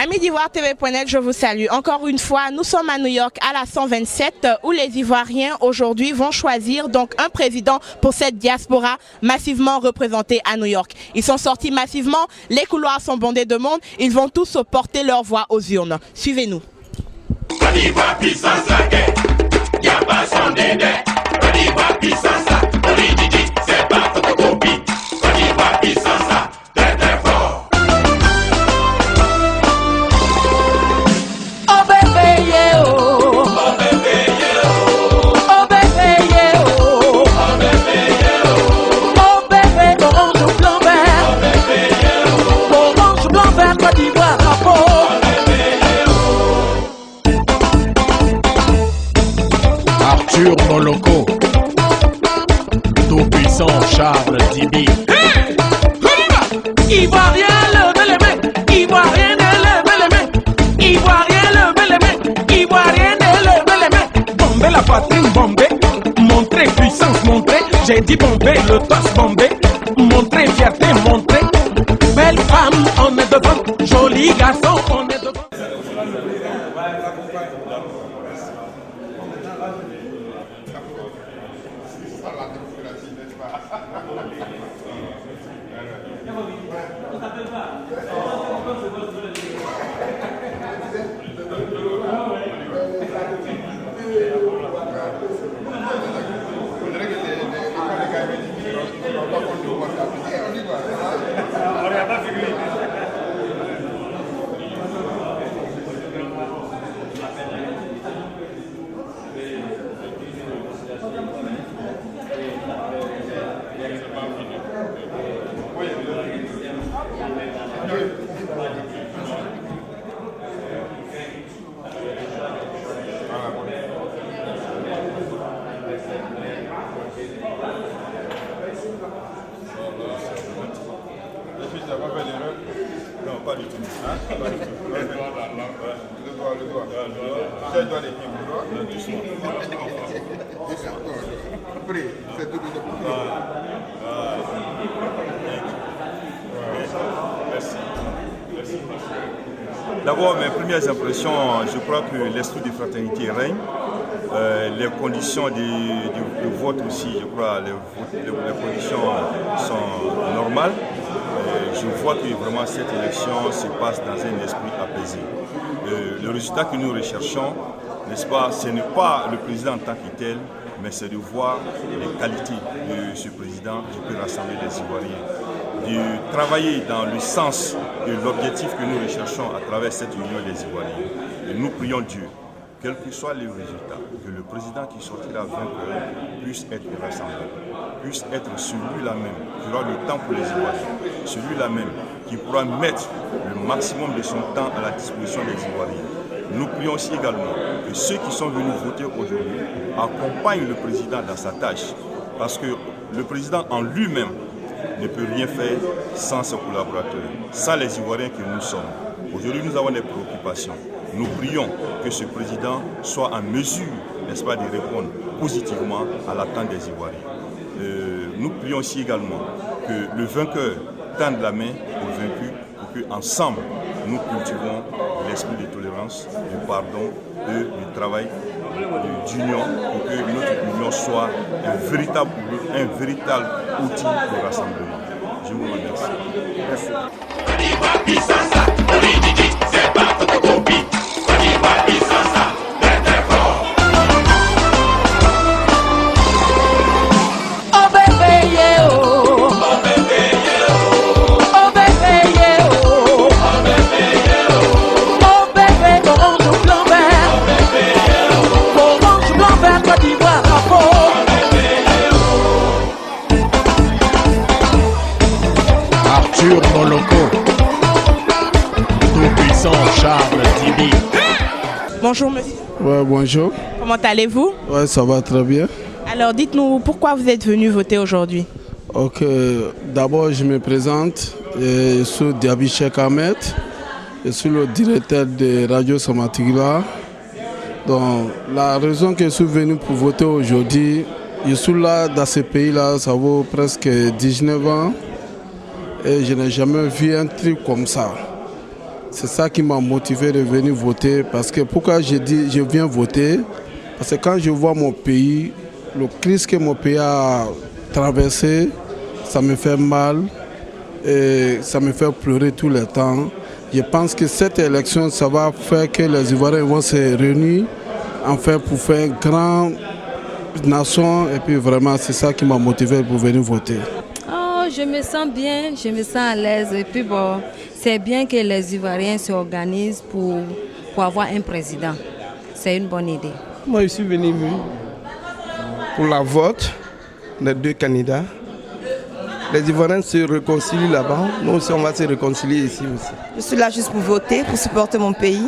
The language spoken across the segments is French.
Amis d'Ivoire TV.net, je vous salue. Encore une fois, nous sommes à New York à la 127 où les Ivoiriens aujourd'hui vont choisir donc un président pour cette diaspora massivement représentée à New York. Ils sont sortis massivement, les couloirs sont bondés de monde, ils vont tous porter leur voix aux urnes. Suivez-nous. Arthur Moloko, tout puissant Charles Dibi. Hey! Ivoirien, levez les mains! Ivoirien, levez les mains! Ivoirien, levez les mains! Ivoirien, levez les mains! Bombez la poitrine, bombez! Montrez puissance, montrez! J'ai dit bomber, le torse bombé! Montrez fierté, montrez! Belle femme, on est devant! Joli garçon, on est devant! Non, pas du tout. Hein? Pas du tout. Le doigt. Je dois les pieds. Non, doucement. Après, c'est tout de Merci. D'abord, mes premières impressions, je crois que l'esprit de fraternité règne. Les conditions de vote aussi, je crois, les conditions sont normales. Je vois que vraiment cette élection se passe dans un esprit apaisé. Le résultat que nous recherchons, n'est-ce pas, ce n'est pas le président en tant que tel, mais c'est de voir les qualités de ce président qui peut rassembler les Ivoiriens, de travailler dans le sens de l'objectif que nous recherchons à travers cette union des Ivoiriens. Et nous prions Dieu, quel que soit le résultat, que le président qui sortira vainqueur puisse être rassemblé, puisse être celui-là même qui aura le temps pour les Ivoiriens, celui-là même qui pourra mettre le maximum de son temps à la disposition des Ivoiriens. Nous prions aussi également que ceux qui sont venus voter aujourd'hui accompagnent le président dans sa tâche, parce que le président en lui-même ne peut rien faire sans ses collaborateurs, sans les Ivoiriens que nous sommes. Aujourd'hui, nous avons des préoccupations. Nous prions que ce président soit en mesure, n'est-ce pas, de répondre positivement à l'attente des Ivoiriens. Nous prions aussi également que le vainqueur tende la main au vaincu pour qu'ensemble, nous cultivons l'esprit de tolérance, du pardon et du travail, d'union, pour que notre union soit un véritable outil de rassemblement. Je vous remercie. Merci. Arthur Moloko, tout puissant Charles Dibi. Bonjour monsieur. Ouais, bonjour. Comment allez-vous? Ouais, ça va très bien. Alors dites-nous pourquoi vous êtes venu voter aujourd'hui? Ok, d'abord je me présente. Je suis Diaby Cheikh Ahmed. Je suis le directeur de Radio Somatigla. Donc la raison que je suis venu pour voter aujourd'hui, je suis là dans ce pays-là, ça vaut presque 19 ans. Et je n'ai jamais vu un truc comme ça. C'est ça qui m'a motivé de venir voter. Parce que pourquoi je dis je viens voter? Parce que quand je vois mon pays, le crise que mon pays a traversé, ça me fait mal et ça me fait pleurer tout le temps. Je pense que cette élection, ça va faire que les Ivoiriens vont se réunir enfin pour faire une grande nation. Et puis vraiment, c'est ça qui m'a motivé pour venir voter. Oh, je me sens bien, je me sens à l'aise. Et puis bon, c'est bien que les Ivoiriens s'organisent pour avoir un président. C'est une bonne idée. Moi, je suis venu pour la vote des deux candidats. Les Ivoiriens se réconcilient là-bas. Nous aussi, on va se réconcilier ici aussi. Je suis là juste pour voter, pour supporter mon pays.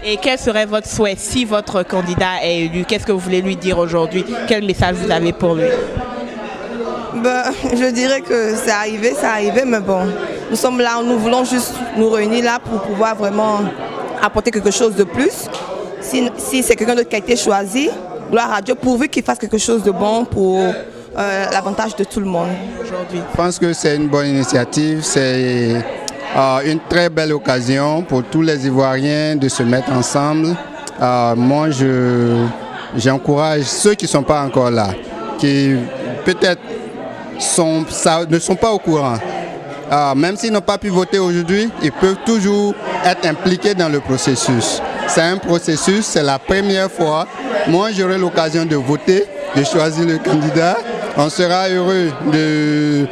Et quel serait votre souhait si votre candidat est élu? Qu'est-ce que vous voulez lui dire aujourd'hui? Quel message vous avez pour lui? Je dirais que c'est arrivé, mais bon, nous sommes là, nous voulons juste nous réunir là pour pouvoir vraiment apporter quelque chose de plus. Si c'est quelqu'un d'autre qui a été choisi, gloire à Dieu, pourvu qu'il fasse quelque chose de bon pour l'avantage de tout le monde aujourd'hui. Je pense que c'est une bonne initiative, c'est une très belle occasion pour tous les Ivoiriens de se mettre ensemble. Moi, j'encourage ceux qui ne sont pas encore là, qui peut-être ne sont pas au courant. Même s'ils n'ont pas pu voter aujourd'hui, ils peuvent toujours être impliqués dans le processus. C'est un processus, c'est la première fois. Moi, j'aurai l'occasion de voter, de choisir le candidat. On sera heureux de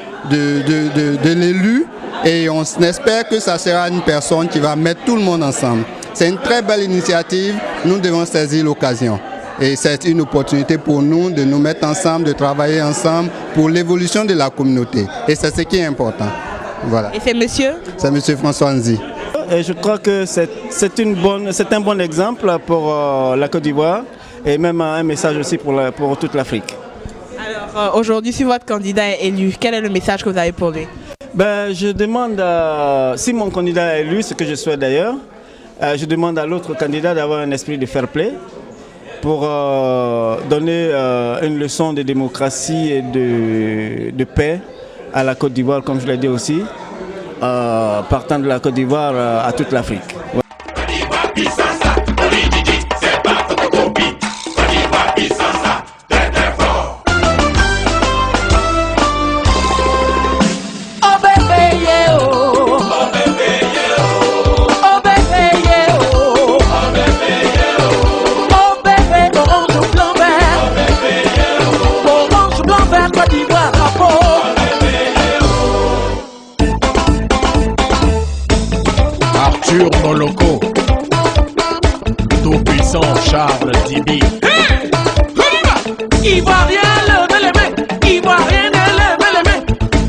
l'élu et on espère que ça sera une personne qui va mettre tout le monde ensemble. C'est une très belle initiative, nous devons saisir l'occasion. Et c'est une opportunité pour nous de nous mettre ensemble, de travailler ensemble pour l'évolution de la communauté. Et c'est ce qui est important. Voilà. Et c'est monsieur? C'est monsieur François Nzi. Et je crois que c'est un bon exemple pour la Côte d'Ivoire et même un message aussi pour toute l'Afrique. Alors aujourd'hui, si votre candidat est élu, quel est le message que vous avez pour lui? Je demande, si mon candidat est élu, ce que je souhaite d'ailleurs, je demande à l'autre candidat d'avoir un esprit de fair play pour donner une leçon de démocratie et de paix à la Côte d'Ivoire, comme je l'ai dit aussi, partant de la Côte d'Ivoire à toute l'Afrique. Ouais. Arthur Moloko, tout-puissant Charles Dibi. Ivoirien, levez les mains. Ivoirien, levez les mains.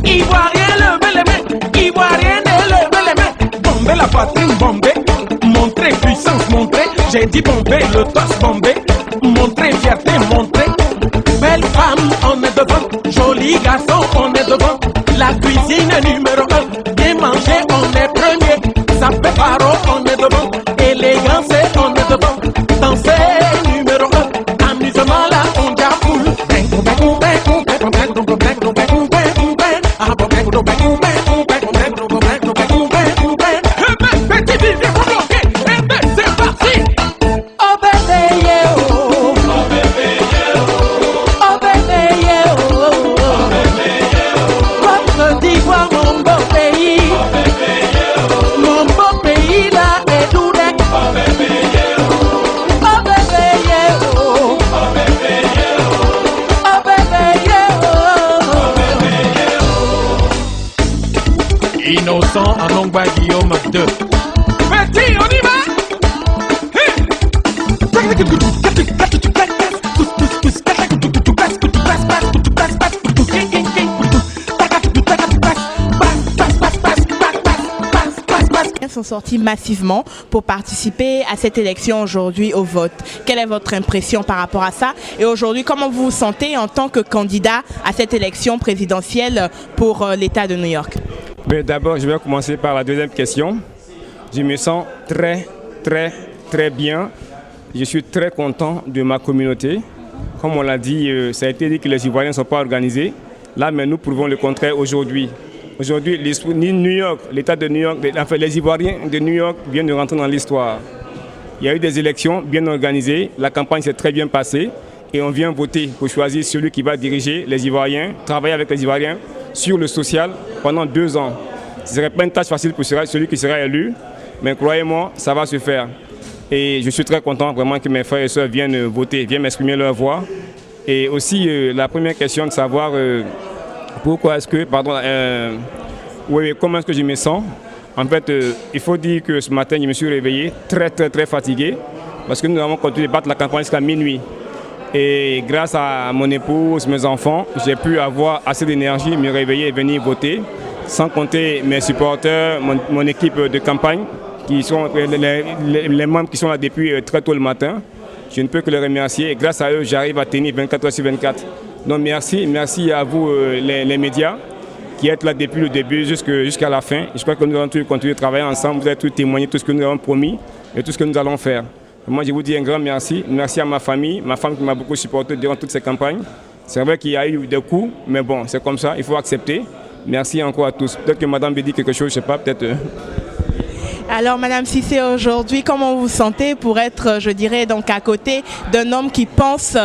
Ivoirien, levez les mains. Ivoirien, levez les mains. Bomber la poitrine, bomber. Montrer puissance, montrer. J'ai dit bomber, le torse bomber. Montrer fierté, montrer. Belle femme, on est devant. Joli garçon, on est devant. La cuisine numéro 1. Bien manger, on est premier. Ça fait paro, on est devant. Élégance, on est devant. Danser numéro 1. Amusement là, on jafoule. Petit bébé, vous bloquez. Eh ben, c'est parti. Oh bébé, yeah, oh. Oh bébé, yeah, oh. Oh bébé, yeah, oh. Oh bébé, yeah, oh. Côte d'Ivoire, mon beau pays. Oh bébé, yeah, oh. Mon beau pays là est doudé. Oh bébé, yeah, oh. Oh bébé, yeah, oh. Oh bébé, yeah, oh. Oh bébé, yeah, oh. Oh bébé, yeah, oh. Innocent Anongba Guillaume 2. Petit, on y va. Sont sortis massivement pour participer à cette élection aujourd'hui au vote. Quelle est votre impression par rapport à ça? Et aujourd'hui, comment vous vous sentez en tant que candidat à cette élection présidentielle pour l'État de New York? D'abord, je vais commencer par la deuxième question. Je me sens très bien. Je suis très content de ma communauté. Comme on l'a dit, ça a été dit que les Ivoiriens ne sont pas organisés. Là, mais nous prouvons le contraire aujourd'hui. Aujourd'hui, New York, l'État de New York, enfin, les Ivoiriens de New York viennent de rentrer dans l'histoire. Il y a eu des élections bien organisées, la campagne s'est très bien passée et on vient voter pour choisir celui qui va diriger les Ivoiriens, travailler avec les Ivoiriens sur le social pendant 2 ans. Ce ne serait pas une tâche facile pour celui qui sera élu, mais croyez-moi, ça va se faire. Et je suis très content vraiment que mes frères et sœurs viennent voter, viennent m'exprimer leur voix. Et aussi, la première question de savoir pourquoi est-ce que, comment est-ce que je me sens. En fait, il faut dire que ce matin, je me suis réveillé très fatigué parce que nous avons continué de battre la campagne jusqu'à minuit. Et grâce à mon épouse, mes enfants, j'ai pu avoir assez d'énergie, me réveiller et venir voter. Sans compter mes supporters, mon équipe de campagne, qui sont les membres qui sont là depuis très tôt le matin. Je ne peux que les remercier et grâce à eux, j'arrive à tenir 24 heures sur 24. Donc merci à vous les médias qui êtes là depuis le début jusqu'à la fin. Je crois que nous allons tous continuer de travailler ensemble, vous allez tous témoigner tout ce que nous avons promis et tout ce que nous allons faire. Moi, je vous dis un grand merci. Merci à ma famille, ma femme qui m'a beaucoup supporté durant toutes ces campagnes. C'est vrai qu'il y a eu des coups, mais bon, c'est comme ça, il faut accepter. Merci encore à tous. Peut-être que madame veut dire quelque chose, je ne sais pas, peut-être. Alors, madame Cissé, aujourd'hui, comment vous vous sentez pour être, je dirais, donc à côté d'un homme qui pense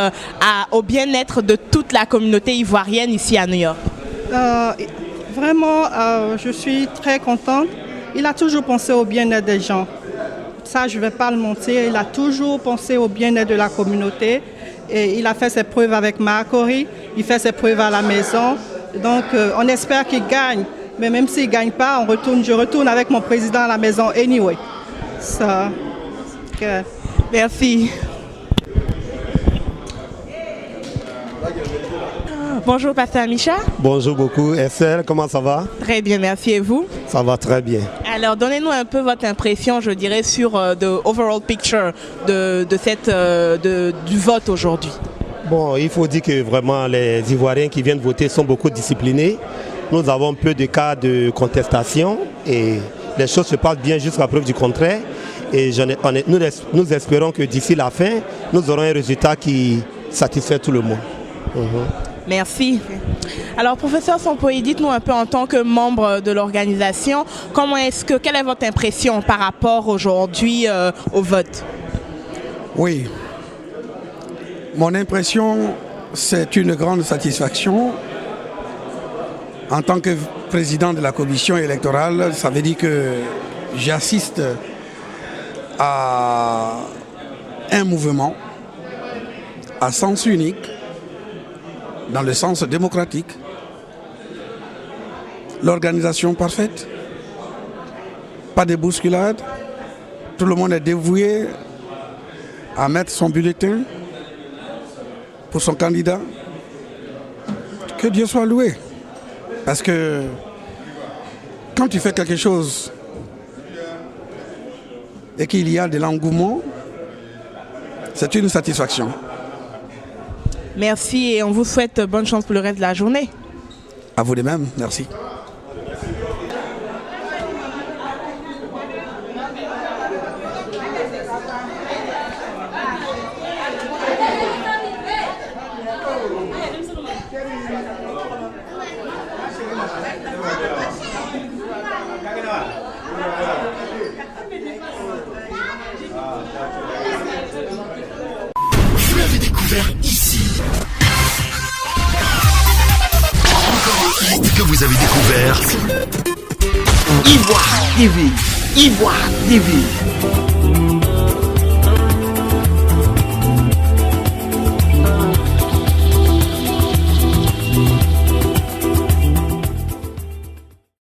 au bien-être de toute la communauté ivoirienne ici à New York? Vraiment, je suis très contente. Il a toujours pensé au bien-être des gens. Ça, je ne vais pas le mentir. Il a toujours pensé au bien-être de la communauté. Et il a fait ses preuves avec Marcory. Il fait ses preuves à la maison. Donc, on espère qu'il gagne. Mais même s'il ne gagne pas, je retourne avec mon président à la maison anyway. Merci. Bonjour, pasteur Micha. Bonjour beaucoup. Estelle, comment ça va? Très bien, merci. Et vous? Ça va très bien. Alors, donnez-nous un peu votre impression, je dirais, sur the overall picture du vote aujourd'hui. Bon, il faut dire que vraiment les Ivoiriens qui viennent voter sont beaucoup disciplinés. Nous avons peu de cas de contestation et les choses se passent bien jusqu'à preuve du contraire. Et nous espérons que d'ici la fin, nous aurons un résultat qui satisfait tout le monde. Merci. Alors, professeur Sompoï, dites-nous un peu en tant que membre de l'organisation, quelle est votre impression par rapport aujourd'hui au vote? Oui. Mon impression, c'est une grande satisfaction. En tant que président de la commission électorale, ça veut dire que j'assiste à un mouvement à sens unique, dans le sens démocratique. L'organisation parfaite, pas de bousculade, tout le monde est dévoué à mettre son bulletin pour son candidat. Que Dieu soit loué. Parce que quand tu fais quelque chose et qu'il y a de l'engouement, c'est une satisfaction. Merci et on vous souhaite bonne chance pour le reste de la journée. À vous de même, merci. Vous l'avez découvert ici. Encore un hit que vous avez découvert. Ivoire TV. Ivoire TV.